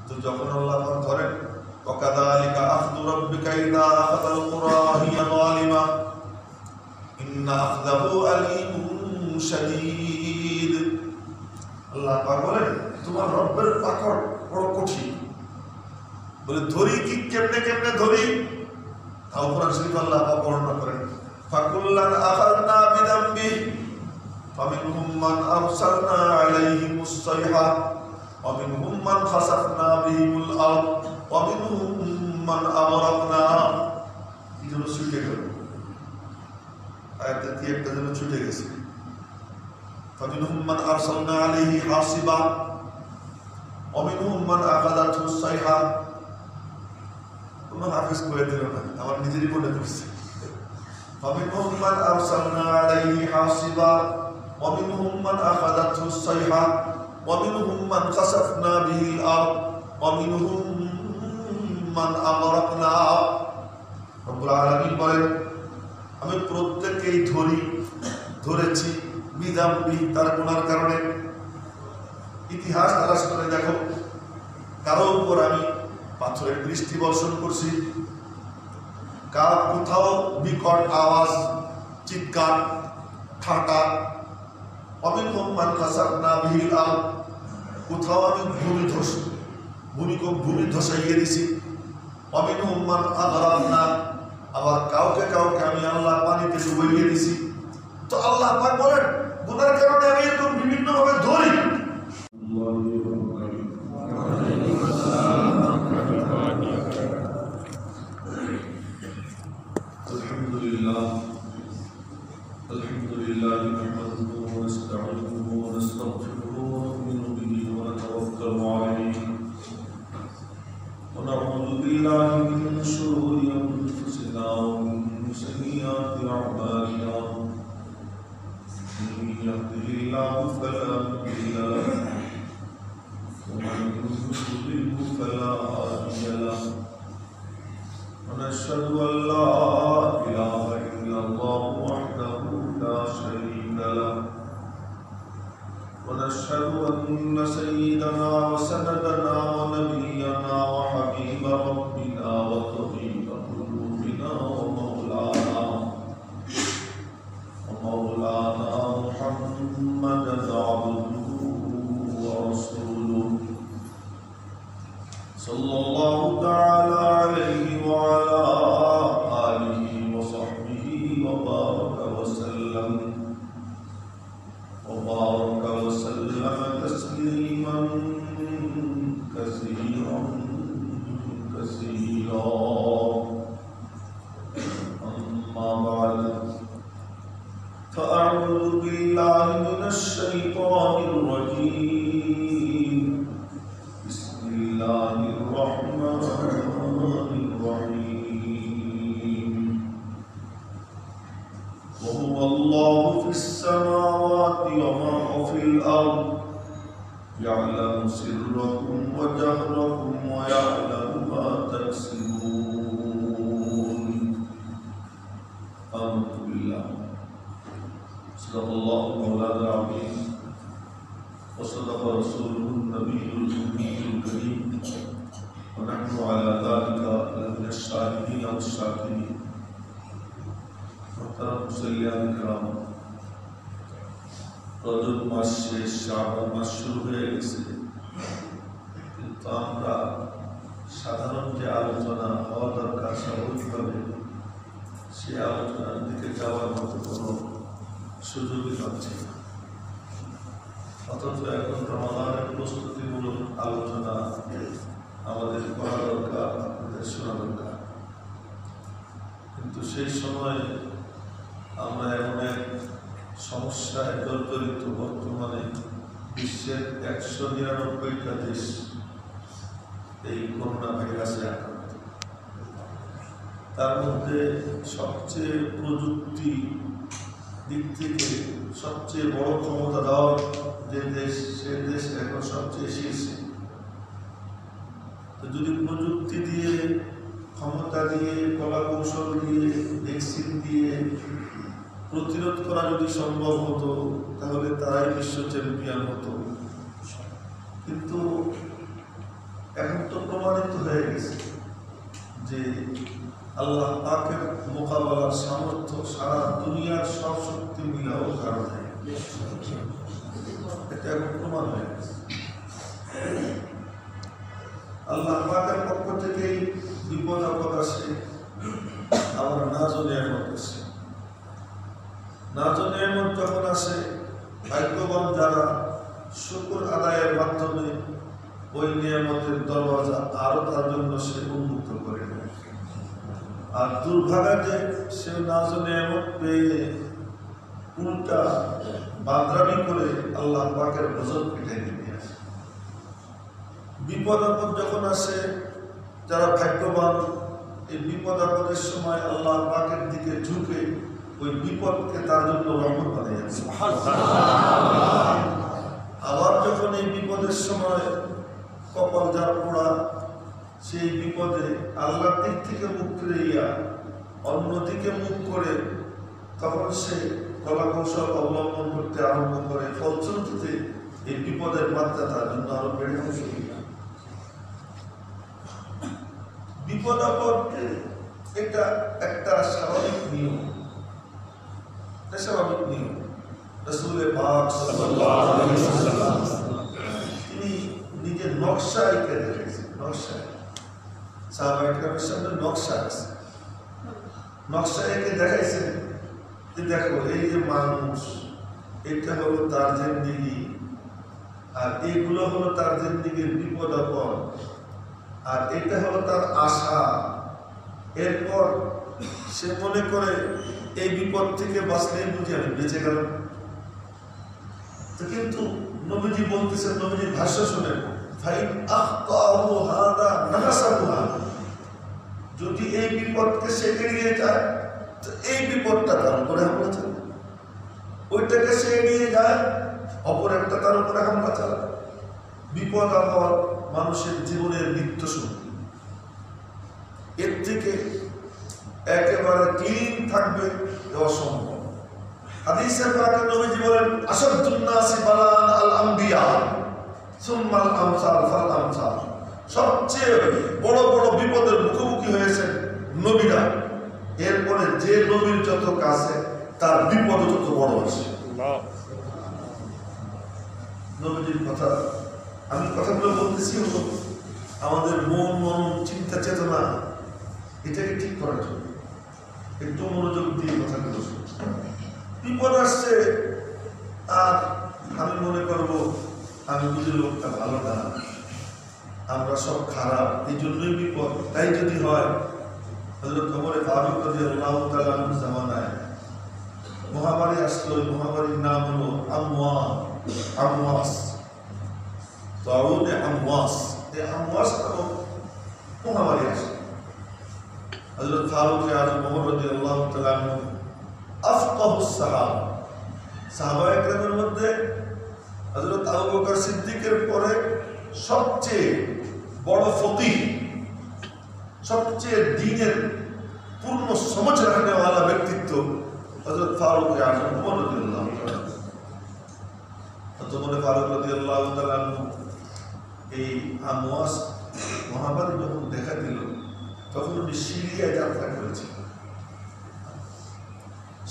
তো যখন আল্লাহ ধরেন وكذلك أخذ ربك إذا أخذ القرى وهي ظالمة إن أخذه أليم شديد আল্লাহ পাক বলেন তোমার রব্বের পাকড় বড় কঠিন বলে ধরি কি কেমনে কেমনে ধরি তাও কোরআন শরীফ আল্লাহ পাক বর্ণনা করেন ফাকুল্লান আখাযনা বিযামবি ফামিনহুম মান আরসালনা আলাইহিমুস সাইহা ওয়া মিনহুম মান খাসাফনা বিহিমুল আরদ ওয়া মিনহুম মান আগরাকনা এগুলো ছুটে গেল আয়াতটা কি একটা যেন ছুটে গেছে ফামিনহুম মান আরসালনা আলাইহি হাসিবা ওয়া মিনহুম মান আখাযাতহু সাইহা কোনো হাফেজ করে দিল না আমার নিজেরই মনে পড়ছে ফামিনহুম মান আরসালনা আলাইহি হাসিবা ওয়া মিনহুম মান আখাযাতহু সাইহা ওয়া মিনহুম মান খাসাফনা বিহিল আরদ ওয়া মিনহুম মান আগরাকনা রব্বুল আলামিন বলেন আমি প্রত্যেককেই ধরেছি বিযামবি তার গুনার কারণে ইতিহাস তালাশ করে দেখো কারো উপর আমি পাথরের বৃষ্টি বর্ষণ করছি কোথাও বিকট আওয়াজ চিৎকার ঠাটা অমিনহুম মান খাসাফনা বিহিল আরদ কোথাও আমি ভূমি ধসাইয়ে দিছি অমিনহুম মান আগরাকনা আবার কাউকে কাউকে আমি আল্লাহ পানিতে ডুবাইয়ে দিছি তো আল্লাহ পাক বলেন গুনার কারণে আমি এরকম বিভিন্ন ভাবে ধরি আলহামদুলিল্লাহ নাহমাদুহু ওয়া নাস্তাঈনুহু ওয়া নাস্তাগফিরুহু ওয়া নু'মিনু বিহি ওয়া নাতাওয়াক্কালু আলাইহি ওয়া না'উযু বিল্লাহি মিন শুরুরি আনফুসিনা ওয়া মিন sayyiati a'malina من يهده الله فلا مضل له ومن يضلل فلا هادي له ونشهد أن لا إله إلا الله وحده لا شريك له ونشهد أن سيدنا وسندنا ونبينا وحبيب ربنا وطبيب قلوبنا ومولانا محمدا عبده ورسوله صلى الله تعالى عليه وعلى آله وصحبه وبارك وسلم تسليما كثيرا أما بعد فأعوذ بالله من الشيطان الرجيم بسم الله الرحمن الرحيم وهو الله في السماوات وفي الأرض يعلم سركم وجهركم ويعلم ما تكسبون آمنت بالله صدق الله مولانا العظيم وصدق رسوله النبي الأمي الكريم ونحن على ذلك لمن الشاهدين والشاكرين محترم মুসল্লিয়ান کرام রজব মাস শেষ শাবান মাস শুরু হয়ে গেছে কিন্তু আমরা সাধারণ যে আলোচনা হওয়া দরকার স্বাভাবিকভাবে সে আলোচনার দিকে যাওয়ার মতো কোনো সুযোগই পাচ্ছি না অথচ এখন রমাদানের প্রস্তুতিমূলক আলোচনা আমাদের করা দরকার আপনাদের শোনা দরকার কিন্তু সেই সময় আমরা এমন এক সমস্যায় জর্জরিত বর্তমানে বিশ্বের 199টা দেশ এই করোনা ভাইরাসে আক্রান্ত তার মধ্যে সবচেয়ে প্রযুক্তি দিক থেকে সবচেয়ে বড় ক্ষমতা দেওয়া যে দেশ সে দেশ এখন সবচেয়ে শীর্ষে তো যদি প্রযুক্তি দিয়ে ক্ষমতা দিয়ে কলা কৌশল দিয়ে ভ্যাকসিন দিয়ে প্রতিরোধ করা যদি সম্ভব হতো তাহলে তারাই বিশ্ব চ্যাম্পিয়ন হতো কিন্তু এখন তো প্রমাণিত হয়ে গেছে যে আল্লাহ পাকের মোকাবেলার সামর্থ্য সারা দুনিয়ার সব শক্তি মিলাও কারণে এটা এখন প্রমাণ হয়ে গেছে। আল্লাহ পাকের পক্ষ থেকেই বিপদ আপদ আসে, আবার নাজো নিয়ামত আসে। নাজো নিয়ামত যখন আসে, ভাগ্যবান যারা শুকর আদায়ের মাধ্যমে ওই নিয়ামতের দরওয়াজা আরো তার জন্য সে উন্মুক্ত করে নেয়। আর দুর্ভাগা যে সে নাজো নিয়ামত পেয়ে উল্টা বাদরামি করে আল্লাহ পাকের গজব পিঠে নিয়ে আসে। বিপদ আপদ যখন আসে, যারা ভাগ্যবান এই বিপদ আপদের সময় আল্লাহ পাকের দিকে ঝুঁকে ওই বিপদকে তার জন্য রহমত বানিয়ে যাচ্ছে। আবার যখন এই বিপদের সময় কপাল যার পোড়া, সেই বিপদে আল্লাহর দিক থেকে মুখ ফিরাইয়া অন্যদিকে মুখ করে তখন সে কলা কৌশল অবলম্বন করতে আরম্ভ করে। ফলশ্রুতিতে এই বিপদের মাত্রা তার জন্য আরো বেড়ে হচ্ছে। বিপদ আপদ এটা একটা স্বাভাবিক নিয়ম, স্বাভাবিক নিয়ম। রাসূলে পাক সাল্লাল্লাহু আলাইহি ওয়াসাল্লাম তিনি নিজের নকশা এঁকে দেখেছেন। নকশা সাহাবায়ে কেরামের সামনে নকশা আছে, নকশা এঁকে দেখাইছেন যে দেখো এই যে মানুষ, এটা হলো তার জিন্দেগি, আর এইগুলো হলো তার জিন্দেগির বিপদ আপদ, আর এটা হলো তার আশা। এরপর সে মনে করে এই বিপদ থেকে বাঁচলেই বুঝি আমি বেঁচে গেলাম। তো কিন্তু নবীজি বলতেছেন, নবীজির ভাষ্য শুনেন, যদি এই বিপদকে সে এড়িয়ে যায় তো এই বিপদটা তার উপরে হামলা চালায়, ওইটাকে সে এড়িয়ে যায় অপর একটা তার উপরে হামলা চালায়। বিপদ আপদ মানুষের জীবনের নিত্য সঙ্গী। এর থেকে একেবারে ক্লিন থাকবে অসম্ভব। হাদিসে পাকে নবীজি বলেন, আসাদুন নাসি বালান আল আম্বিয়া সুম্মাল আমসাল ফাল আমসাল। সবচেয়ে বড় বড় বিপদের মুখোমুখি হয়েছেন নবীরা, এরপরে যে নবীর যত কাছে তার বিপদ তত বড় আছে। নবীজির কথা, আমি কথাগুলো বলতেছি হলো আমাদের মন চিন্তা চেতনা এটাকে ঠিক করার জন্য। একটু মনোযোগ দিয়ে কথাগুলো বিপদ আসছে আর আমি মনে করবো আমি বুঝি লোকটা ভালো না, আমরা সব খারাপ, এই জন্যই বিপদ। তাই যদি হয়, হযরত ওমর ফারুক রাদিয়াল্লাহু তাআলা আনহু জামানায় মহামারী আসলো। মহামারীর নাম হলো আমওয়াস, তাউনে আমওয়াস। এই আমওয়াস নামক মহামারী আসলো। হযরত ফারুক আযম ওমর রাদিয়াল্লাহু তাআলা আনহু আফকাহুস সাহাবা, সাহাবায়ে কেরামের মধ্যে হযরত আবু বকর সিদ্দিকের পরে সবচেয়ে বড় ফকিহ, সবচেয়ে দ্বীনের পূর্ণ সমঝ রাখনেওয়ালা ব্যক্তিত্ব হযরত ফারুক আযম ওমর রাদিয়াল্লাহু তাআলা। ওমর ফারুক রাদিয়াল্লাহু তাআলা এই আমওয়াস মহামারী যখন দেখা দিল, তখন উনি সিরিয়ায় যাত্রা করেছিলেন।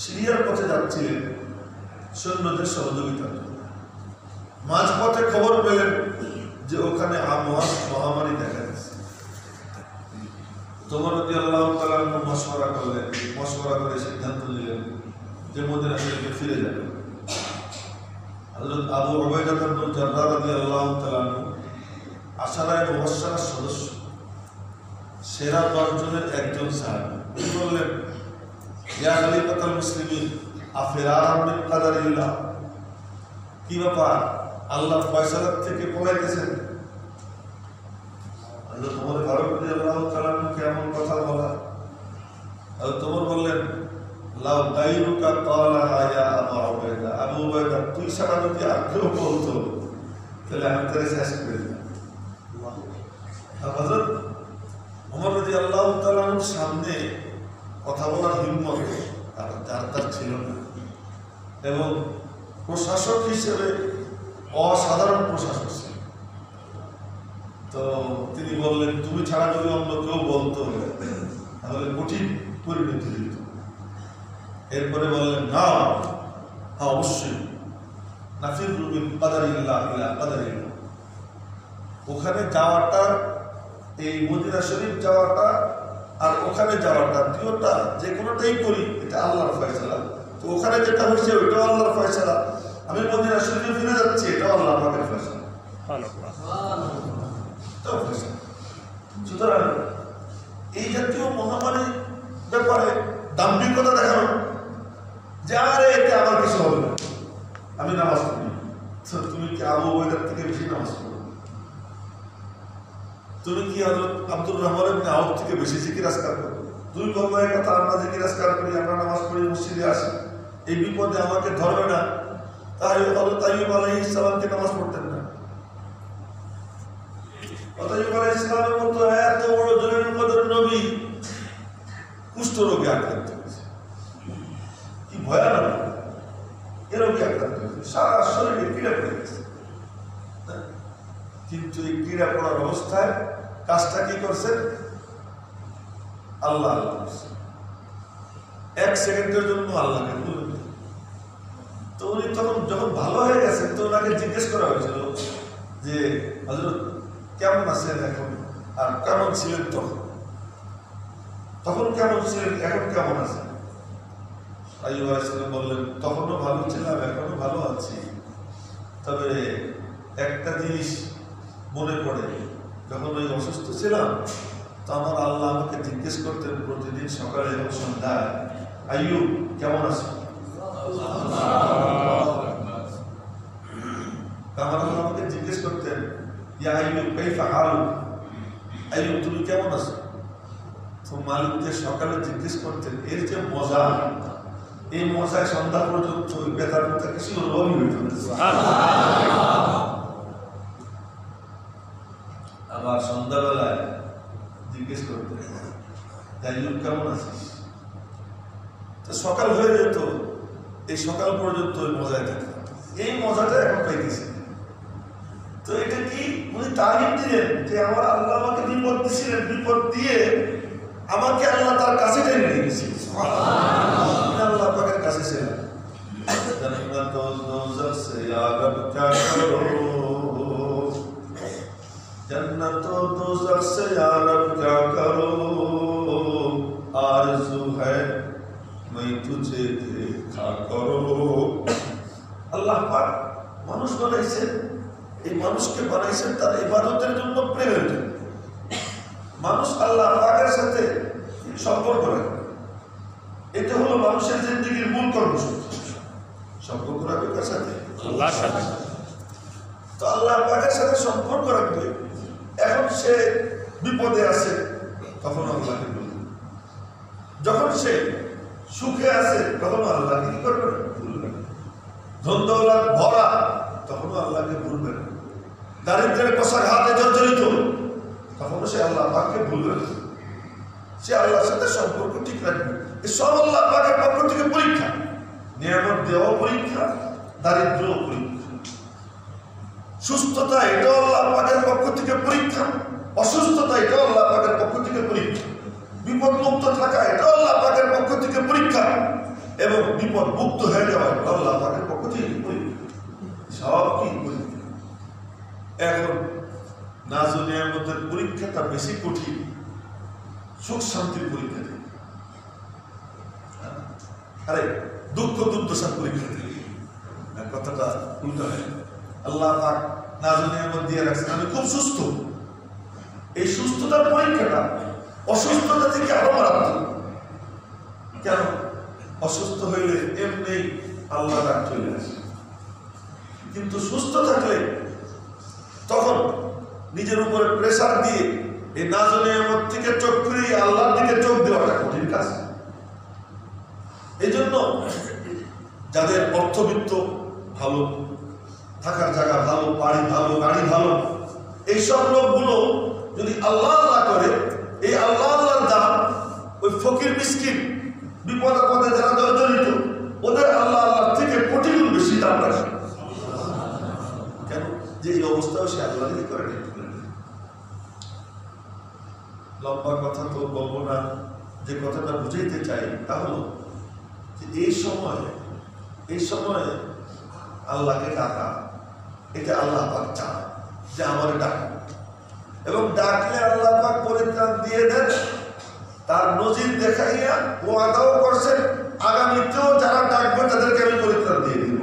সিরিয়ার পথে যাচ্ছিলেন সৈন্যদের সহযোগিতার জন্য। মাঝপথে খবর পেলেন যে ওখানে আমওয়াস মহামারী দেখা দিচ্ছে। ওমর রাদিয়াল্লাহু তাআলা মশওয়ারা করলেন, মশওয়ারা করে সিদ্ধান্ত নিলেন যে মদিনা শরীফে ফিরে যাবেন। হযরত আবু উবাইদা ইবনে জাররাহ রাদিয়াল্লাহু তাআলা আশারায়ে মুবাশশারার সদস্য, সেরা 10 জনের একজন সাহাবী। তিনি বললেন, ইয়া খলিফাতুল মুসলিমিন আফিরার মিন কাদারিল্লাহ, কি ব্যাপার, আল্লাহর ফয়সালার থেকে পলাইতেছেন? হযরত ওমর ফারুক রাদিয়াল্লাহু তাআলা কেমন কথা বলা। হযরত ওমর বললেন, লাউ গায়রুকা ক্বালাহা ইয়া আবু উবাইদা, আবু উবাইদা তুই ছাড়া যদি আর কেউ বলতো তাহলে আমি তারে শেষ করে দিতাম। হযরত ওমর রাদিয়াল্লাহু তাআলার সামনে কথা বলার হিম্মত তার ছিল না, এবং প্রশাসক হিসেবে অসাধারণ প্রশাসক ছিল। তো তিনি বললেন, তুমি ছাড়া যদি অন্য কেউ বলতো তাহলে কঠিন পরিণতি দিত। এরপরে বললেন, না, হ্যাঁ অবশ্যই, নাফিরু মিন কাদারিল্লাহ ইলা কাদারিল্লাহ। ওখানে যাওয়াটা, এই মদিনা শরীফ যাওয়াটা আর ওখানে যাওয়াটা দুটোটা যে কোনোটাই করি এটা আল্লাহর ফয়সালা। তো ওখানে যেটা হয়েছে ওইটাও আল্লাহর ফয়সালা, আমি মদিনা শরীফে ফিরে যাচ্ছি এটাও আল্লাহ পাকের ফয়সালা। সুতরাং এই জাতীয় মহামারীর ব্যাপারে দাম্ভিকতা দেখানো যে আরে এতে আমার কিছু হবে না, আমি নামাজ পড়ি। তুমি কি আবু ওয়েদার থেকে বেশি নামাজ পড়ো? তুমি কি হযরত আব্দুর রহমান ইবনে আউফ থেকে বেশি জিকির আজকার করো? দুই বলবার কথা, আমরা জিকির আজকার করি, আমরা নামাজ পড়ি, মসজিদে আসি, এই বিপদে আমাকে ধরবে না। তাই হযরত আইয়ুব আলাইহিস সালামকে নামাজ পড়তেন না। আইয়ুব আলাইহিস সালামের মতো এত বড় জলিল কদর নবী কুষ্ঠ রোগে আক্রান্ত হয়েছে, কি ভয়ানক এ রোগে আক্রান্ত হয়েছে, সারা শরীরে পীড়া পড়ে গেছে। কিন্তু এই পীড়া পড়ার অবস্থায় কাজটা কি করছেন? আল্লাহ করছেন। এক সেকেন্ডের জন্য আল্লাহকে ভুলবেন। তো উনি তখন যখন ভালো হয়ে গেছেন তো ওনাকে জিজ্ঞেস করা হয়েছিল যে হযরত কেমন আছেন এখন, আর কেমন ছিলেন তখন, তখন কেমন ছিলেন, এখন কেমন আছেন? আইয়ুব আলাইহিস সালাম বললেন, তখনও ভালো ছিলাম, এখনো ভালো আছি, তবে একটা জিনিস মনে পড়ে, যখন ওই অসুস্থ ছিলাম তো আমার আল্লাহ আমাকে জিজ্ঞেস করতেন প্রতিদিন সকালে এবং সন্ধ্যায়, আইয়ুব কেমন আছো? আমার আল্লাহ আমাকে জিজ্ঞেস করতেন, ইয়া আইয়ুব কাইফা হালুক, আইয়ুব তুমি কেমন আছো? তো মালিককে সকালে জিজ্ঞেস করতেন, এর যে মজা, এই মজায় সন্ধ্যা পর্যন্ত বেতার কিছু অনুভবই হইত না। আবার সন্ধ্যাবেলায় জিজ্ঞেস করতে, আইয়ুব কেমন আছিস? তো সকাল হয়ে যেত, এই সকাল পর্যন্ত ওই মজায় থাকে, এই মজাটা এখন পাইতেছি। তো এটা কি উনি তালিম দিলেন যে আমার আল্লাহ আমাকে বিপদ দিছিলেন, বিপদ দিয়ে আমাকে আল্লাহ তার কাছে টেনে নিয়ে গেছে। আল্লাহ পাকের কাছে ছিলেন। জান্নাত ও দোজখ সে আরব क्या करो, जन्नत और दोज़ख से यारब क्या करो, आरज़ू है मैं तुझे देखा करो। আল্লাহ পাক মানুষ বানাইছেন, এই মানুষকে বানাইছেন তার ইবাদতের জন্য, প্রেমের জন্য। মানুষ আল্লাহ পাকের সাথে সম্পর্ক রাখে, এটা হলো মানুষের জিন্দেগির মূল কর্মসূচি। সম্পর্ক রাখবে কার সাথে? আল্লাহর সাথে। তো আল্লাহ পাকের সাথে সম্পর্ক রাখবে। এখন সে বিপদে আছে তখন আল্লাহকে বলবে, যখন সে সুখে আছে তখন আল্লাহকে কি করবে? ভুলবে না। ধন দৌলত ভরা তখনও আল্লাহকে ভুলবে না। দারিদ্রের কষাঘাতে জর্জরিত তখনও সে আল্লাহ পাককে ভুলবে না। সে আল্লাহর সাথে সম্পর্ক ঠিক রাখবে। এই সব আল্লাহ পাকের পক্ষ থেকে পরীক্ষা, নিয়ামত দেওয়া পরীক্ষা, দারিদ্র পরীক্ষা, সুস্থতা এটাও আল্লাহ পাকের পক্ষ থেকে পরীক্ষা, অসুস্থতা এটাও আল্লাহ পাকের পক্ষ থেকে পরীক্ষা, বিপদ মুক্ত থাকা এটাও আল্লাহ পাকের পক্ষ থেকে পরীক্ষা, এবং বিপদ মুক্ত হয়ে যাওয়া এটাও আল্লাহ পাকের পক্ষ থেকে পরীক্ষা। সব কি পরীক্ষা। এখন নাজু নিয়ামতের পরীক্ষাটা বেশি কঠিন সুখ শান্তির পরীক্ষা থেকে, আরে দুঃখ দুর্দশার পরীক্ষা থেকে। কথাটা উল্টো হয়। আল্লাহ পাক নাজু নিয়ামত দিয়ে রাখছেন, আমি খুব সুস্থ, এই সুস্থতার পরীক্ষাটা অসুস্থতা থেকে আরো মারাত্মক। কেন? অসুস্থ হইলে এমনি আল্লাহ ডাক চলে আসে, কিন্তু সুস্থ থাকলে তখন নিজের উপরে প্রেসার দিয়ে এই নাজু নিয়ামত থেকে চোখ ফিরিয়ে আল্লাহর দিকে চোখ দেওয়াটা কঠিন কাজ। এই জন্য যাদের অর্থবিত্ত ভালো, থাকার জায়গা ভালো, বাড়ি ভালো, গাড়ি ভালো, এইসব লোকগুলো যদি আল্লাহ আল্লাহ করে, এই আল্লাহ আল্লাহর দাম ওই ফকির মিসকিন বিপদ আপদে যারা জর্জরিত ওদের আল্লাহ আল্লাহ থেকে কোটি গুণ বেশি দাম রাখে। কেন? যে এই অবস্থাও সে আল্লাহ দিকে করে নিতে পারে। লম্বা কথা তো বলবো না, যে কথাটা বুঝাইতে চাই তা হলো যে এই সময় আল্লাহকে ডাকা, এটা আল্লাহ পাক চান যে আমার ডাক, এবং ডাকলে আল্লাহ পাক পরিত্রাণ দিয়ে দেন। তার নজির দেখাইয়া ও আদাও করছেন, আগামীতেও যারা ডাকবে তাদেরকে আমি পরিত্রাণ দিয়ে দিব।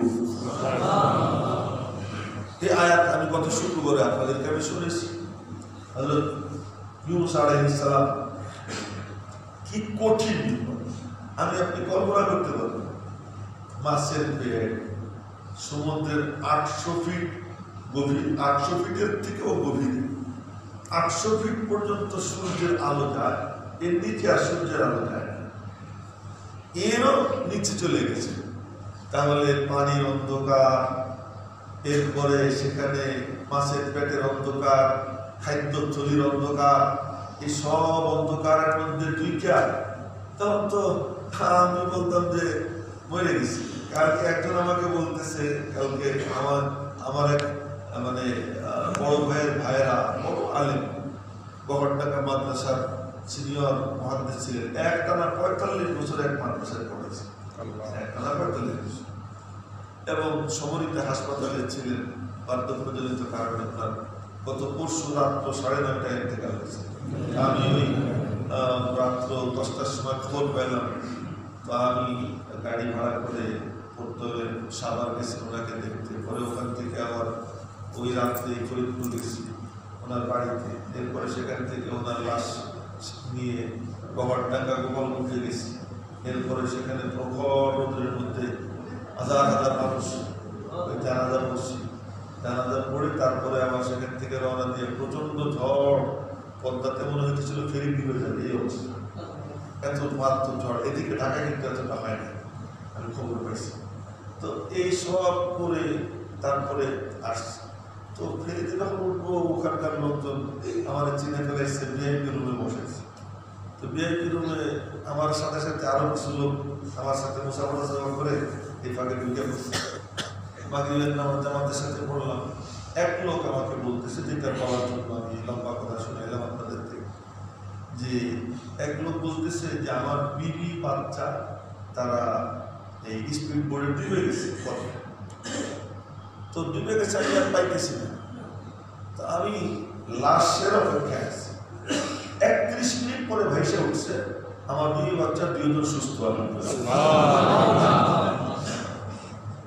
এই আয়াত আমি গত শুক্রবারে আপনাদেরকে আমি শুনেছি। হযরত ইউনূস আলাইহিস সালাম কি কঠিন বিপদ, আমি আপনি কল্পনা করতে পারবেন। মাছের পেট, সমুদ্রের 800 ফিট গভীর, 800 ফিটের থেকেও গভীর, 800 ফিট পর্যন্ত সূর্যের আলো যায়, এর নিচে আর সূর্যের আলো যায় না, এরও নিচে চলে গেছে। তাহলে পানির অন্ধকার, এরপরে সেখানে মাছের পেটের অন্ধকার, খাদ্যথলির অন্ধকার, এই সব অন্ধকারের মধ্যে দুইটা, তখন তো আমি বলতাম যে মরে গেছি। কালকে একজন আমাকে বলতেছে, কালকে আমার এক মানে বড় ভাইয়েরা বড় আলেম, গভর্নঢাকা মাদ্রাসার সিনিয়র মুহাদ্দিস ছিলেন, একটানা 45 বছর এক মাদ্রাসায় পড়েছে, একটানা 45 বছর, এবং সমরিত হাসপাতালে ছিলেন বার্ধক্যজনিত কারণে। তার গত পরশু রাত্র 9:30টায় ইন্তেকাল হয়েছে। আমি ওই রাত্র 10টার সময় খবর পেলাম, তো আমি গাড়ি ভাড়া করে পড়তে সাভার গেছি ওনাকে দেখতে, পরে ওখান থেকে আবার ওই রাত্রে ফরিদপুর গেছি ওনার বাড়িতে, এরপরে সেখান থেকে ওনার লাশ নিয়ে গভর্নঢাকা গোপালগঞ্জে গেছি, এরপরে সেখানে প্রখর রোদের মধ্যে হাজার হাজার মানুষ ওই জানাজা পড়ছি, জানাজা পড়ে তারপরে আবার সেখান থেকে রওনা দিয়ে প্রচন্ড ঝড়, পদ্মাতে মনে হইতেছিল ফেরি ডুবে যাবে, এই অবস্থা, এত মারাত্মক ঝড়। এদিকে ঢাকা কিন্তু এতটা হয় না, আমি খবর পাইছি। তো এই সব করে তারপরে আসছি, তো ফেরিতে যখন উঠবো ওখানকার লোকজন আমার চিনে ফেলাইছে, ভিআইপি রুমে বসেছে। তো ভিআইপি রুমে আমার সাথে সাথে আরো কিছু লোক আমার সাথে মুসাফা করে এই ফাঁকে ঢুকে পড়ছে। মাগরিবের নামাজ জামাতের সাথে পড়লাম। এক লোক আমাকে বলতেছে, যেটা বলার জন্য আমি লম্বা কথা শুনে এলাম আপনাদের থেকে, যে এক লোক বলতেছে যে আমার বিবি বাচ্চা তারা এই স্পিড বোর্ডে ডুবে গেছে, তো ডুবে গেছে, আমি আর পাইতেছি না। তো আমি লাশের অপেক্ষায় আছি। 31 মিনিট পরে ভাইসে উঠছে, আমার বিবি বাচ্চা 2 জন সুস্থ।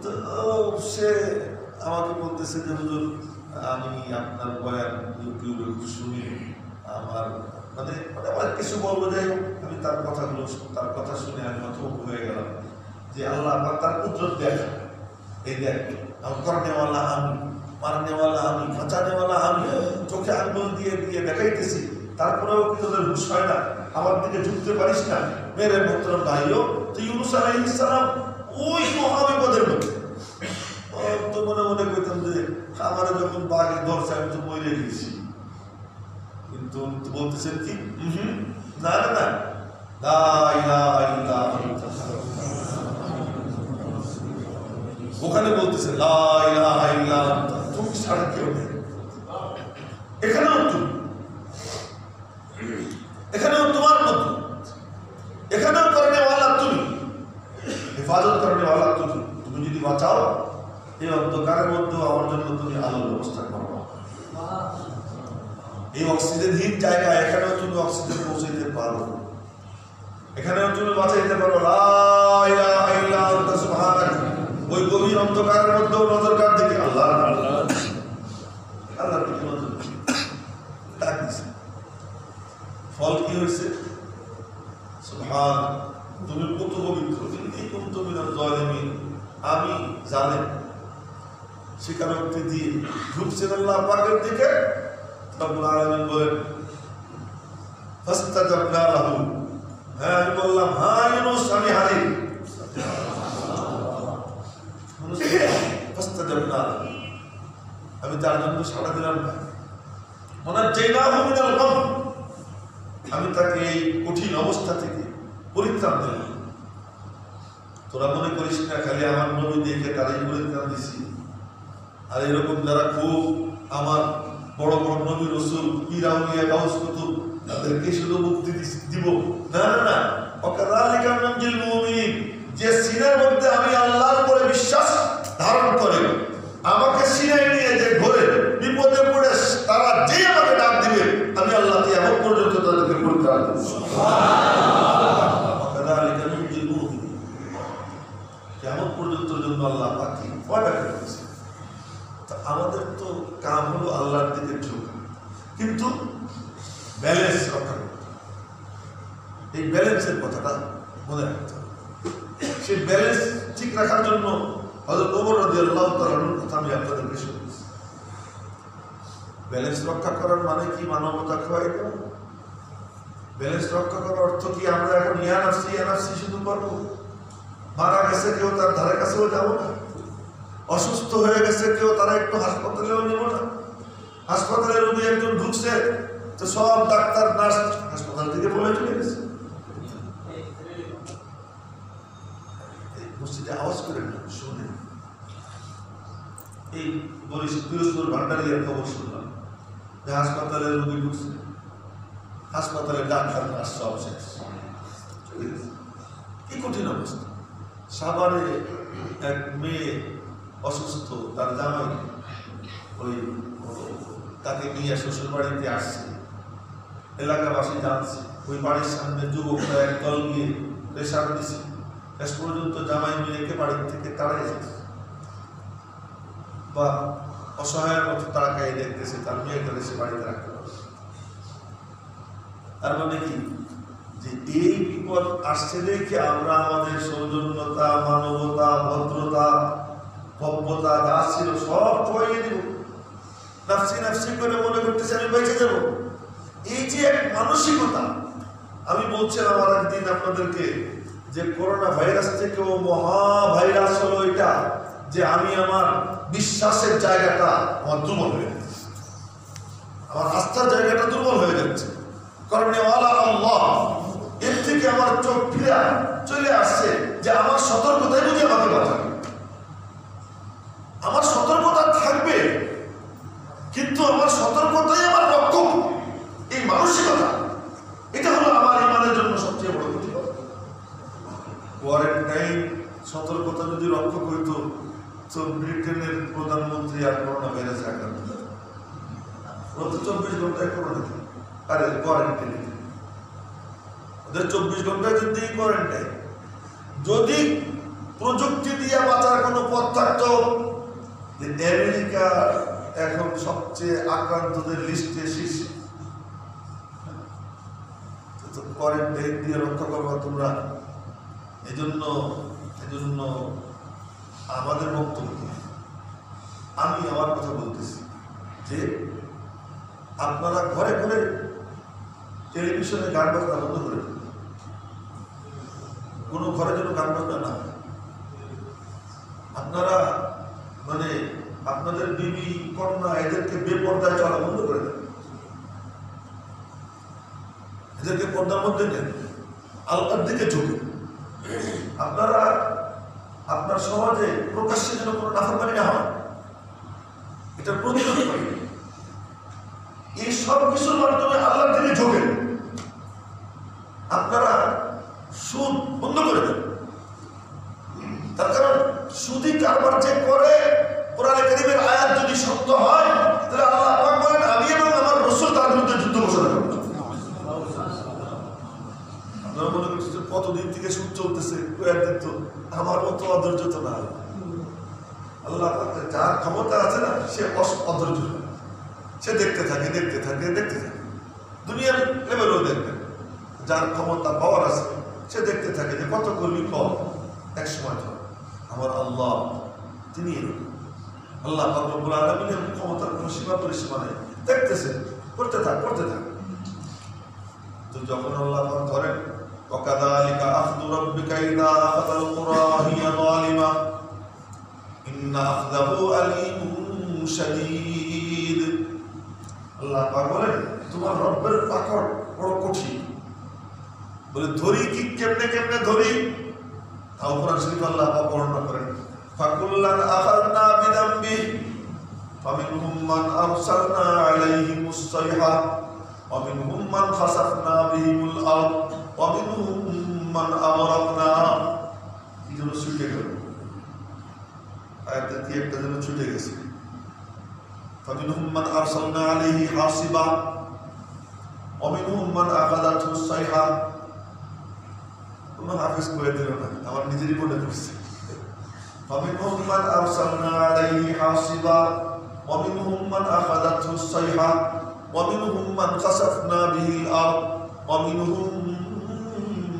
তো সে আমাকে বলতেছে যে হুজুর, আমি আপনার বয়ান ইউটিউবে শুনি, আমার মানে আমার কিছু বলবো, যাই হোক আমি তার কথা শুনে আমি হতভম্ব হয়ে গেলাম যে আল্লাহ তার কুদরত দেখা, এই দেখ করনেওয়ালা আমি, মারনেওয়ালা আমি, বাঁচানেওয়ালা আমি, চোখে আঙ্গুল দিয়ে দিয়ে দেখাইতেছি, তারপরেও কি তোদের হুঁশ হয় না, আমার দিকে ঝুঁকতে পারিস না। মেরে মোহতরম ভাইও, তো ইউনূস আলাইহিস সালাম ওই মহাবিপদের মধ্যে, তো মনে মনে করতাম যে আমার যখন বাঘে ধরছে আমি তো মরে গেছি, কিন্তু বলতেছেন কি না না না, লা ইলাহা ইল্লাল্লাহ, ওখানে বলতেছে লা ইলাহা ইল্লাল্লাহ, তুমি ছাড়া কেউ নেই। এখানেও তুমি, এখানেও তোমার মতো, এখানেও করনেওয়ালা তুমি, হেফাজত করনেওয়ালা তুমি। তুমি যদি বাঁচাও, এই অন্ধকারের মধ্যেও আমার জন্য তুমি আলোর ব্যবস্থা করো। এই অক্সিজেনহীন জায়গায় এখানেও তুমি অক্সিজেন পৌঁছাইতে পারো, এখানেও তুমি বাঁচাইতে পারো। লা ইলাহা ইল্লা আনতা সুবহানাক। ওই গভীর অন্ধকারের মধ্যেও নজর কার দিকে? আল্লাহ, আল্লাহ, আল্লাহর দিকে নজর ডাক দিছে। ফল কি হয়েছে? সুবহান, তুমি কত পবিত্র, ইন্নী কুনতু মিনাজ জালিমিন, আমি জালেম। স্বীকারোক্তি দিয়ে ঢুকছেন আল্লাহ পাকের দিকে। রব্বুল আলামিন বলেন ফাস্তাজাবনা লাহু, হ্যাঁ আমি বললাম, হ্যাঁ ইউনূস আমি হাজির। ফাস্তাজাবনা লাহু, আমি তার জন্য সাড়া দিলাম না। ওয়ানাজ্জায়নাহু মিনাল গাম, আমি তাকে এই কঠিন অবস্থা থেকে পরিত্রাণ দিলাম। তোরা মনে করিস না খালি আমার নবী দেখে তারাই পরিত্রাণ দিছি, আর এরকম যারা খুব আমার বড় বড় নবী রাসূল পীর আউলিয়া গাউস কুতুব তাদেরকে শুধু মুক্তি দিব না না না ওয়াকাযালিকা নানজিল মুমিনিন যে সিনার মধ্যে আমি আল্লাহর উপরে বিশ্বাস ধারণ করে আমাকে সিনায় নিয়ে যে ঘরে বিপদে পড়ে তারা যে আমাকে ডাক দিবে আমি আল্লাহ কিয়ামত পর্যন্ত তাদেরকে পরিত্রাণ দেব সুবহানাল্লাহ ওয়াকাযালিকা নানজিল মুমিনিন কিয়ামত পর্যন্ত জন্য আল্লাহ পাকি ওয়াদা করেছে। আমাদের তো কাম হলো আল্লাহর দিকে ঝোঁকা, কিন্তু ব্যালেন্স রক্ষা করতে হবে। এই ব্যালেন্সের কথাটা মনে রাখতে হবে। সেই ব্যালেন্স ঠিক রাখার জন্য হযরত ওমর রাদিয়াল্লাহু তাআলার কথা আমি আপনাদেরকে শুনিয়েছি। ব্যালেন্স রক্ষা করার মানে কি মানবতা খোয়াই দেওয়া? ব্যালেন্স রক্ষা করার অর্থ কি আমরা এখন ইয়া নাফসি শুধু করবো? মারা গেছে কেউ তার ধারে কাছেও যাবো না, অসুস্থ হয়ে গেছে কেউ তারা একটু হাসপাতালেও নিব না, হাসপাতালে রোগী একজন ঢুকছে তো সব ডাক্তার নার্স হাসপাতাল থেকে বলে চলে গেছে। মসজিদে আওয়াজ করে না শুনে এই বলিস পিরোজপুর ভান্ডারিয়ার খবর শুনলাম যে হাসপাতালে রোগী ঢুকছে, হাসপাতালে ডাক্তার নার্স সব শেষ, কি কঠিন অবস্থা। সাভারে এক মেয়ে অসুস্থ, তার জামাই ওই তাকে নিয়ে শ্বশুর বাড়িতে আসছে, এলাকাবাসী জানছে, ওই বাড়ির সামনে যুবকরা এক দল গিয়ে প্রেশার দিছে, শেষ পর্যন্ত জামাই মেয়েকে বাড়ির থেকে তাড়াই যাচ্ছে বা অসহায়ের মতো তাড়াকাই দেখতেছে তার মেয়েকে সে বাড়িতে রাখতে পারছে। তার মানে কি যে এই বিপদ আসছে দেখে আমরা আমাদের সৌজন্যতা, মানবতা, ভদ্রতা, ভব্যতা যা ছিল সব খোয়াইয়ে দিব, নাফসি নাফসি করে মনে করতেছে আমি বেঁচে যাব। এই যে এক মানসিকতা, আমি বলছিলাম আর একদিন আপনাদেরকে যে করোনা ভাইরাস থেকেও মহা ভাইরাস হলো এটা যে আমি আমার বিশ্বাসের জায়গাটা আমার দুর্বল হয়ে যাচ্ছে, আমার আস্থার জায়গাটা দুর্বল হয়ে যাচ্ছে। কারণ আল্লাহ এর থেকে আমার চোখ ফিরে চলে আসছে যে আমার সতর্কতাই বুঝি আমাকে বাঁচাবে, আমার সতর্কতা থাকবে, কিন্তু আমার সতর্কতাই আমার রক্ষক। এই মানসিকতা, এটা হলো আমার ইমানের জন্য সবচেয়ে বড় ক্ষতি। কোয়ারেন্টাইন সতর্কতা যদি রক্ষক হইতো তো ব্রিটেনের প্রধানমন্ত্রী আর করোনা ভাইরাসে আক্রান্ত হতো, 24 ঘন্টায় করোনা আরে কোয়ারেন্টাইন, ওদের 24 ঘন্টায় যদি কোয়ারেন্টাইন, যদি প্রযুক্তি দিয়ে বাঁচার কোনো পথ থাকতো, আমেরিকা এখন সবচেয়ে আক্রান্তদের লিস্টে শীর্ষে, কোয়ারেন্টাইন দিয়ে রক্ষা করবা তোমরা। এজন্য আমাদের বক্তব্য, আমি আমার কথা বলতেছি যে আপনারা ঘরে ঘরে টেলিভিশনে গান বাজনা বন্ধ করে দিন, কোনো ঘরে যেন গান বাজনা না হয়। আপনারা মানে আপনাদের বিবি কন্যা এদেরকে বেপর্দায় চলা বন্ধ করে দেন, এদেরকে পর্দার মধ্যে নেন, আল্লাহর দিকে ঝুঁকে। আপনারা আপনার সমাজে প্রকাশ্যে যেন কোনো নাফরমানি না হয়, এটা প্রতিরোধ করেন। এই সব কিছুর মাধ্যমে আল্লাহর দিকে ঝোঁকেন। আপনারা সুদ বন্ধ করে দেন, তার কারণ সুদি কারবার যে করে, কোরআনে কারীমের আয়াত যদি সত্য হয় তাহলে আল্লাহ পাক বলেন আমি এবং আমার রাসূল তার বিরুদ্ধে যুদ্ধ ঘোষণা করব। আপনারা মনে করছেন কতদিন থেকে সুদ চলতেছে, কয়েকদিন তো আমার মতো অধৈর্য তো না। আল্লাহ যার ক্ষমতা আছে না সে অধৈর্য, সে দেখতে থাকে দুনিয়ার লেভেলেও দেখবেন। যার ক্ষমতা পাওয়ার আছে সে দেখতে থাকে যে কত কর্মী কম এক সময় ধর। আমার আল্লাহ তিনি এরকম, আল্লাহ পাক রব্বুল আলামিনের ক্ষমতার কোনো সীমা পরিসীমা নেই, দেখতেছেন, করতে থাক। তো যখন আল্লাহ পাক ধরেন ওয়াকাযালিকা আখযু রাব্বিকা ইযা আখাযাল কুরা হিয়া যালিমা ইন্না আখযাহু আলীমুন শাদীদ। আল্লাহ পাক বলেন তোমার রব্বের পাকড় বড় কঠিন। বলে ধরি কি কেমনে ধরি, তাও কোরআন শরীফ আল্লাহ পাক বর্ণনা করেন ফাকুল্লান আখাযনা বিযামবি, فمنهم من أرسلنا عليهم الصيحة ومنهم من خسفنا بهم الأرض ومنهم من أغرقنا এই জন্য ছুটে গেল আয়াতটা কি একটা যেন ছুটে গেছে فمنهم من أرسلنا عليه حاصبا ومنهم من أخذته الصيحة কোনো হাফেজ করে দিল না আমার নিজেরই মনে পড়ছে فمنهم من أرسلنا عليه حاصبا ومنهم من أخذته الصيحة ومنهم من خسفنا به الأرض ومنهم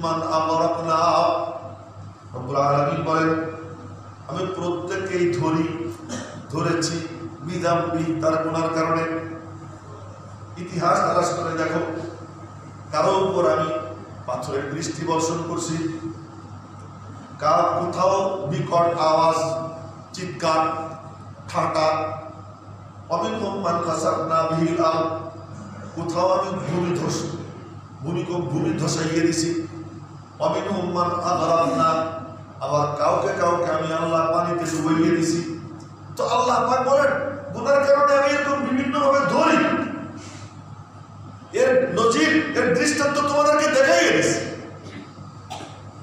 من أغرقنا রব্বুল আলামিন বলেন আমি প্রত্যেককেই ধরেছি বিধাম্বি তার গুনার কারণে। ইতিহাস তালাশ করে দেখো কারো উপর আমি পাথরের বৃষ্টি বর্ষণ করছি, কোথাও বিকট আওয়াজ, চিৎকার, ঠাটা, অমিনহুম মান খাসাফনা বিহিল আরদ, কোথাও আমি ভূমি ধসাইয়ে দিছি, অমিনহুম মান আগরাকনা, আবার কাউকে আমি আল্লাহ পানিতে ডুবাইয়ে দিছি। তো আল্লাহ পাক বলেন গুনার কারণে আমি এরকম বিভিন্নভাবে ধরি, এর নজির, এর দৃষ্টান্ত তোমাদেরকে দেখাইয়ে দিছি।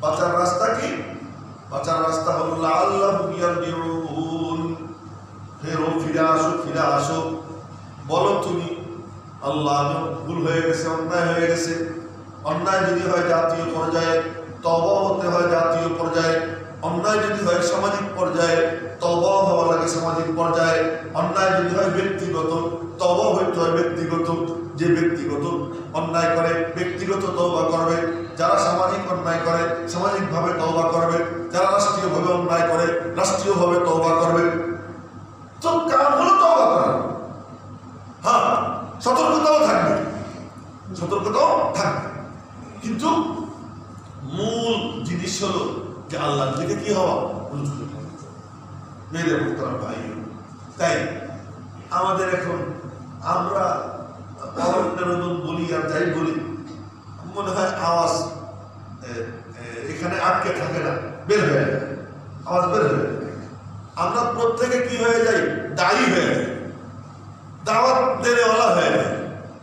বাঁচার রাস্তা কি? বাঁচার রাস্তা হল লাআল্লাহুম ইয়ারজিউন, ফিরে আসো, বলো তুমি আল্লাহ ভুল হয়ে গেছে, অন্যায় হয়ে গেছে। অন্যায় যদি হয় জাতীয় পর্যায়ে, তওবা হতে হয় জাতীয় পর্যায়ে। অন্যায় যদি হয় সামাজিক পর্যায়ে, তওবা হওয়া লাগে সামাজিক পর্যায়ে। অন্যায় যদি হয় ব্যক্তিগত, তওবা হইতে হয় ব্যক্তিগত। যে ব্যক্তিগত অন্যায় করে ব্যক্তিগত তওবা করবে, যারা সামাজিক অন্যায় করে সামাজিকভাবে তওবা করবে, যারা রাষ্ট্রীয়ভাবে অন্যায় করে রাষ্ট্রীয়ভাবে তওবা করবে। তো কাম হলো তওবা করা। হ্যাঁ, সতর্কতাও থাকবে, কিন্তু মূল জিনিস হলো যে আল্লাহর দিকে কি হওয়া, মেরে মুক্তার ভাই। তাই আমাদের এখন আমরা বলি আর যাই বলি, মনে হয় আওয়াজ এখানে আটকে থাকে না, বের হয়ে যায়, আওয়াজ বের হয়ে যায়। আমরা প্রত্যেকে কি হয়ে যাই, দায়ী হয়ে যাই, দাওয়াত দেওয়ালা হয়ে যায়।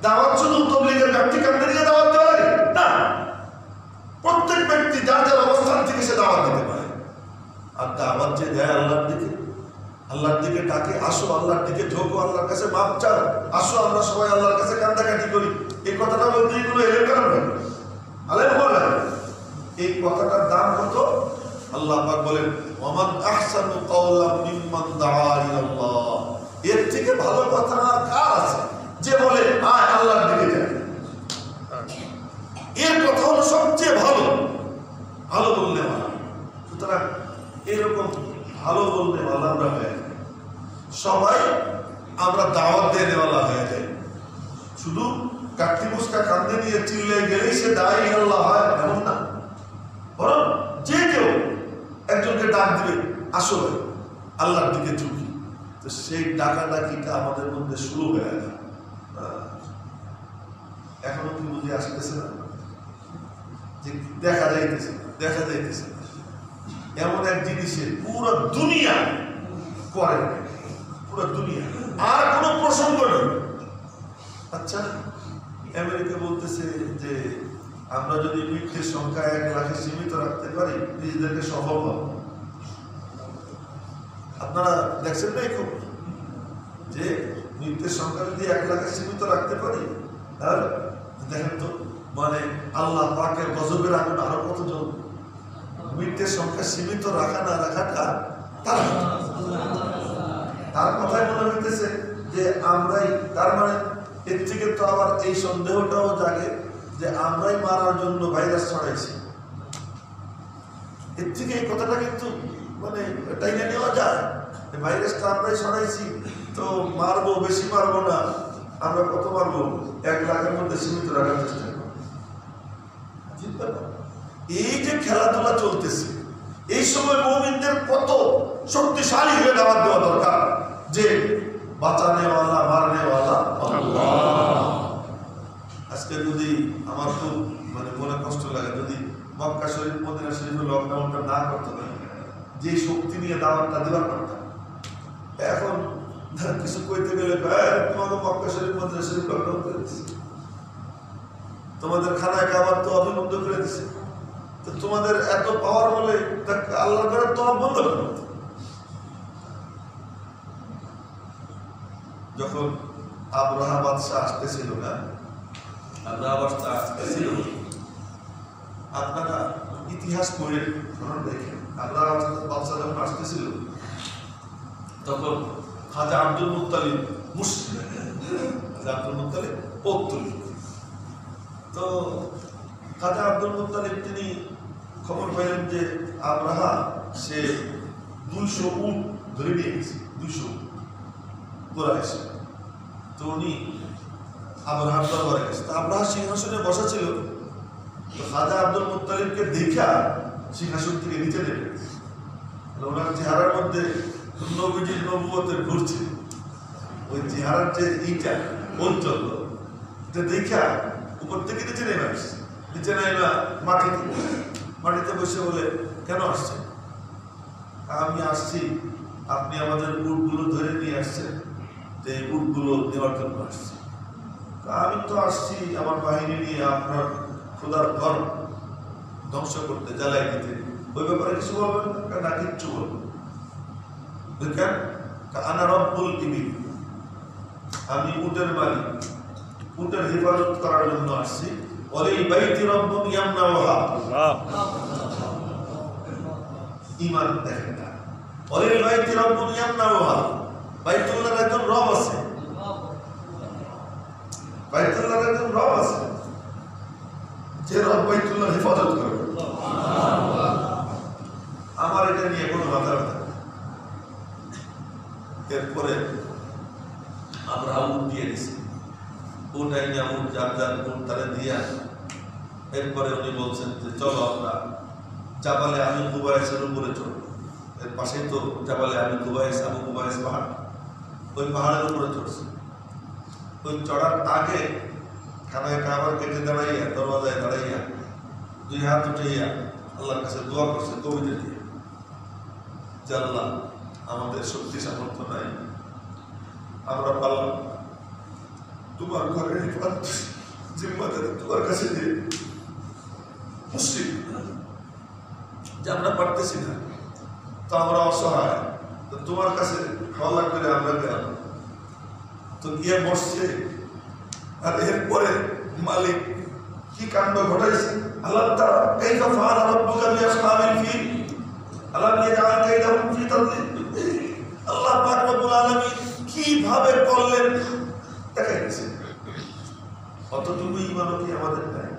দাওয়াত শুধু তবলিগের ব্যক্তি কামড়ে নিয়ে দাওয়াত দেওয়া লাগে না, প্রত্যেক ব্যক্তি যার যার অবস্থান থেকে সে দাওয়াত দিতে পারে। আর দাওয়াত যে দেয় আল্লাহর দিকে ডাকে, আসো আল্লাহর দিকে ঝোঁকো, আল্লাহর কাছে মাপ চাও, আসো আমরা সবাই আল্লাহর কাছে কান্দাকাটি করি। এই কথাটা বলতে এগুলো এলেন কারণ আলেম বলেন এই কথাটার দাম কত? আল্লাহ পাক বলেন ওয়ামান আহসানু কাওলাম মিম্মান দাআ ইলাল্লাহ, এর থেকে ভালো কথা আর কার আছে যে বলে আয় আল্লাহর দিকে যাই। এর কথা হলো সবচেয়ে ভালো বললে ভালো। সুতরাং এরকম ভালো বললে ভালো আমরা হয়ে যাই, সবাই আমরা দাওয়াত দেওয়ালা হয়ে যাই। শুধু কাঠি মুস্কা কান্দে নিয়ে চিল্লে গেলেই সে দায়ী আল্লাহ হয় এমন না, বরং যে কেউ একজনকে ডাক দিবে আসো ভাই আল্লাহর দিকে ঝুঁকি, তো সেই ডাকাডাকিটা আমাদের মধ্যে শুরু হয়ে যায়। এখনো কি বুঝে আসতেছে না যে দেখা যাইতেছে এমন এক জিনিসে পুরো দুনিয়া করে, পুরো দুনিয়া, আর কোনো প্রসঙ্গ নেই। আচ্ছা, আমেরিকা বলতেছে যে আমরা যদি মৃত্যুর সংখ্যা 1 লাখে সীমিত রাখতে পারি নিজেদেরকে সফল হব। আপনারা দেখছেন না এখন যে মৃত্যুর সংখ্যা যদি 1 লাখে সীমিত রাখতে পারি, তাহলে দেখেন তো মানে আল্লাহ পাকের গজবের আগুন আরো কতজন। মৃত্যুর সংখ্যা সীমিত রাখা না রাখাটা তার কথাই মনে হইতেছে যে আমরাই, তার মানে এর থেকে তো আবার এই সন্দেহটাও জাগে যে আমরাই মারার জন্য ভাইরাস ছড়াইছি। এর থেকে এই কথাটা কিন্তু মানে টাইনে নেওয়া যায়, ভাইরাসটা আমরাই ছড়াইছি, তো মারবো, বেশি মারবো না, আমরা কত মারবো, 1 লাখের মধ্যে সীমিত রাখার চেষ্টা করবো। এই যে খেলাধুলা চলতেছে, এই সময় মুমিনদের কত শক্তিশালী হয়ে দাওয়াত দেওয়া দরকার যে বাঁচানেওয়ালা মারনেওয়ালা আল্লাহ। আজকে যদি আমার খুব মানে মনে কষ্ট লাগে, যদি মক্কা শরীফ মদিনা শরীফে লকডাউনটা না করতে পারি, যে শক্তি নিয়ে দাওয়াতটা দেওয়ার কথা, এখন তার কিছু কইতে গেলে তোমাকে মক্কা শরীফ মদিনা শরীফ লকডাউন করে দিচ্ছে, তোমাদের খানায় খাবার তো অভিবন্ধ করে দিচ্ছে, তো তোমাদের এত পাওয়ার বলে আল্লাহর ঘরে তো বন্ধ করো। যখন আব্রাহা বাদশাহ আসতেছিল না, আব্রাহা বাদশাহ আসতেছিল, আপনারা ইতিহাস পড়ে দেখেন, আব্রাহা বাদশাহ যখন আসতেছিল তখন খাজা আব্দুল মুত্তালিব মুসলিম, খাজা আব্দুল মুত্তালিব পৌত্তলিক। তো খাজা আব্দুল মুত্তালিব তিনি খবর পাইলেন যে আব্রাহা সে 200 উট ধরে নিয়ে গেছে, 200 কুরাইশ। তো উনি আব্রাহার দরবারে গেছে, তো আব্রাহা সিংহাসনে বসা ছিল, তো খাজা আব্দুল মুত্তালিবকে দেখা সিংহাসন থেকে নিচে নেমে গেছে। ওনার চেহারার মধ্যে নবীজির নবুয়তের ঘুরছে, ওই চেহারার যে ইটা অঞ্চল এটা দেখা উপর থেকে নিচে নেমে আসছে। নিচে নেমে মাটিতে বসে বলে, কেন আসছে? আমি আসছি, আপনি আমাদের উটগুলো ধরে নিয়ে আসছেন, যে উটগুলো দেওয়ার জন্য আসছি। আমি তো আসছি আমার বাহিনী নিয়ে আপনার খোদার ঘর ধ্বংস করতে, জ্বালাই দিতে, ওই ব্যাপারে কিছু বলবেন না? কিচ্ছু বলবেন কেন? আনা রব্বুল ইবিল, আমি উটের মালিক, উটের হেফাজত করার জন্য আসছি। ওয়ালিল বাইতি রব্বুন ইয়ামনাউহা, ঈমান দেখেন না, ওয়ালিল বাইতি রব্বুন ইয়ামনাউহা, বাইতুল্লাহর একজন রব আছে, বাইতুল্লাহর একজন রব আছে, যে রব বাইতুল্লাহর হেফাজত করবে। আমার এটা নিয়ে কোনো মাথা ব্যথা। এরপরে আমরা উট দিয়ে দিছি, উট আইনা উট যার যার উট তারা দিয়া, এরপরে উনি বলছেন যে চলো আমরা জাবালে আমি কুবাইসের উপরে চড়ব। এর পাশেই তো জাবালে আমি কুবাইস, আবু কুবাইস পাহাড়, ওই পাহাড়ের উপরে চড়ছে। ওই চড়ার আগে খানায় খাবার কেটে দাঁড়াইয়া, দরওয়াজায় দাঁড়াইয়া 2 হাত উঠাইয়া আল্লাহর কাছে দোয়া করছে কবিতা দিয়ে, যে আল্লাহ আমাদের শক্তি সামর্থ্য নাই, আমরা পারলাম তোমার ঘরের জিম্মাদারি তোমার কাছে দিয়ে মুশরিক, যে আমরা পারতেছি না, তো আমরা অসহায়, তো তোমার কাছে হাওলা করে আমরা গেলাম। তো গিয়ে বসছে, আর এরপরে মালিক কি কাণ্ড ঘটাইছে। আল্লাহ তাআলা কাইফা ফাআলা রাব্বুকা বিআসহাবিল ফিল আলাম ইয়াজআল কাইদাহুম ফি তাদলিল, আল্লাহ পাক রব্বুল আলামিন কিভাবে করলেন দেখাইছে। অতটুকু ঈমান কি আমাদের নাই?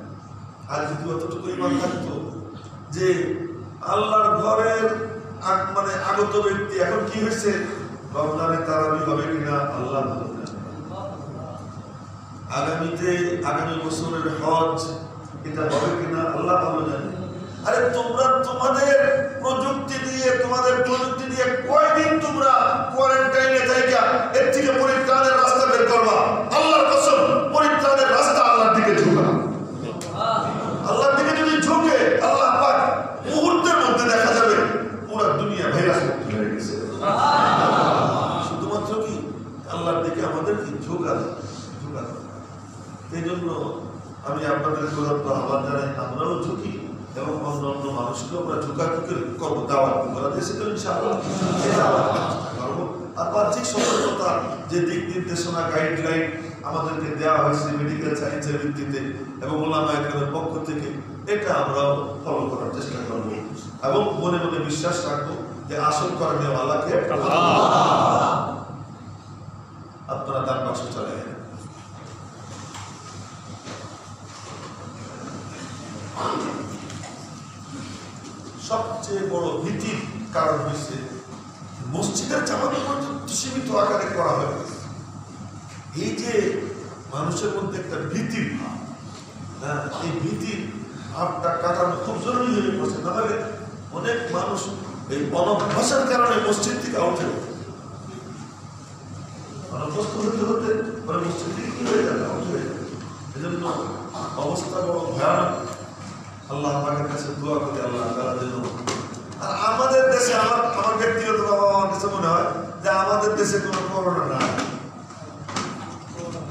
আর যদি অতটুকু ঈমান থাকতো যে আল্লাহর ঘরের মানে আগত ব্যক্তি এখন কি হয়েছে, রমজানে তারাবি হবে কিনা আল্লাহ ভালো জানে, আগামী বছরের হজ এটা হবে কিনা আল্লাহ ভালো জানে। আরে তোমরা তোমাদের প্রযুক্তি দিয়ে কয়দিন তোমরা কোয়ারেন্টাইনে থাইকা এর থেকে পরিত্রাণের রাস্তা বের করবা? আল্লাহর কসম, পরিত্রাণের রাস্তা আল্লাহর দিকে ঝুঁকা। আল্লাহর দিকে যদি ঝুঁকে, আল্লাহ পাক মুহূর্তের মধ্যে দেখা যাবে পুরো দুনিয়া ভাইরাস মুক্ত হয়ে গেছে। শুধুমাত্র কি আল্লাহর দিকে আমাদের কি ঝুঁকা। এই জন্য আমি আপনাদের আহ্বান জানাই, আমরাও ঝুঁকি এবং অন্য মানুষকেও আমরা ঝুঁকাঝুঁকি করবো, দাওয়াত করা দিয়েছে তো ইনশাআল্লাহ করবো। আর বাহ্যিক সতর্কতা যে দিক নির্দেশনা গাইডলাইন আমাদেরকে দেওয়া হয়েছে মেডিকেল সায়েন্সের ভিত্তিতে এবং ওলামায়ে কেরামের পক্ষ থেকে, এটা আমরাও ফলো করার চেষ্টা করবো এবং মনে মনে বিশ্বাস রাখবো যে আসল করে নেওয়া আল্লাহকে। আপনারা তার পাশে চলে গেলেন। সবচেয়ে বড় ভীতির কারণ হয়েছে মসজিদের জামাত পর্যন্ত সীমিত আকারে করা হয়েছে। এই যে মানুষের মধ্যে একটা ভীতির ভাব, এই ভীতির ভাবটা কাটানো খুব জরুরি হয়ে পড়ছে। নাহলে অনেক মানুষ এই অনভ্যাসের কারণে মসজিদ থেকে উঠে অনভ্যস্ত হতে পরে মসজিদ থেকে কি হয়ে যাবে, উঠে হয়ে যাবে। এজন্য অবস্থা বড় ভয়ানক। আল্লাহ পাকের কাছে দোয়া করি আল্লাহ তাআলা যেন। আর আমাদের দেশে আমার ব্যক্তিগত আমার কাছে মনে হয় যে আমাদের আমাদের দেশে কোনো করোনা নাই,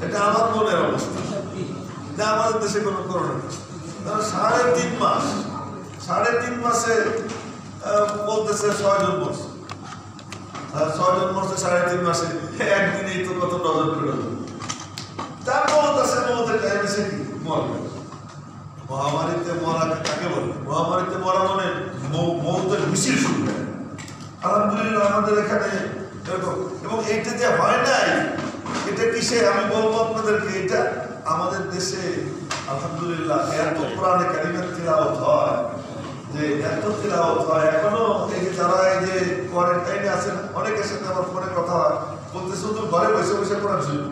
এটা আমার মনের অবস্থা যে আমাদের দেশে কোনো করোনা নেই। 3.5 মাস, 3.5 মাসে বলতেছে 6 জন মরছে, 6 জন মরছে 3.5 মাসে, একদিনেই তো কত ডজন করে ডজন। তার বলতেছে মৌতের টাইমে সে কি মরবে। মহামারীতে মরা কাকে বলে? মহামারীতে মরা মানে মৌতের মিছিল শুরু হয়। আলহামদুলিল্লাহ আমাদের এখানে এরকম, এবং এটা যে হয় নাই এটা কিসে আমি বলবো আপনাদেরকে, এটা আমাদের দেশে আলহামদুলিল্লাহ এত কোরআনে কারিমের তিলাওয়াত হয়, যে এত তিলাওয়াত হয়। এখনো এই যে যারা এই যে কোয়ারেন্টাইনে আছেন, অনেকের সাথে আমার ফোনে কথা হয়, বলতেছে তো ঘরে বসে বসে কোরআন শুরু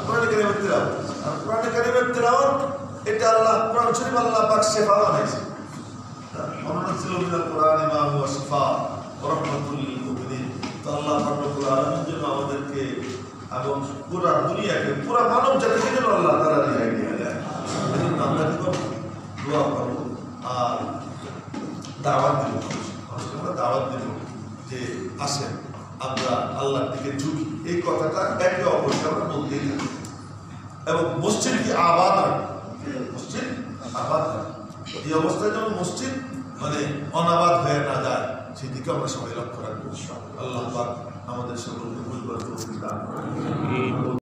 কোরআনে কারিমের তিলাওয়াত। আর কোরআনে কারিমের তিলাওয়াত এটা আল্লাহ কোরআন শরীফ আল্লাহ পাক শিফা বানাইছে। অনুনাজ্জিলু মিনাল কোরআনি মা হুয়া শিফা ওয়া রাহমাতুল লিল মুমিনিন। তো আল্লাহ পাক রব্বুল আলামিন যেন আমাদেরকে এবং পুরা দুনিয়াকে, পুরা মানব জাতিকে যেন আল্লাহ তাআলা রেহাই দিয়ে দেয়। এজন্য আমরা কি করব? দোয়া করব আর দাওয়াত দেব। আমরা দাওয়াত দেব যে আসেন আমরা আল্লাহর দিকে ঝুঁকি। এই কথাটা একে অপরকে আমরা বলতেই থাকি এবং মসজিদকে আবাদ রাখি, মসজিদ আবাদ রাখি। এই অবস্থায় যেন মসজিদ মানে অনাবাদ হয়ে না যায়, সেদিকে আমরা সবাই লক্ষ্য রাখবো। আল্লাহ পাক আমাদের সকলকে বুঝবার তৌফিক দান করেন।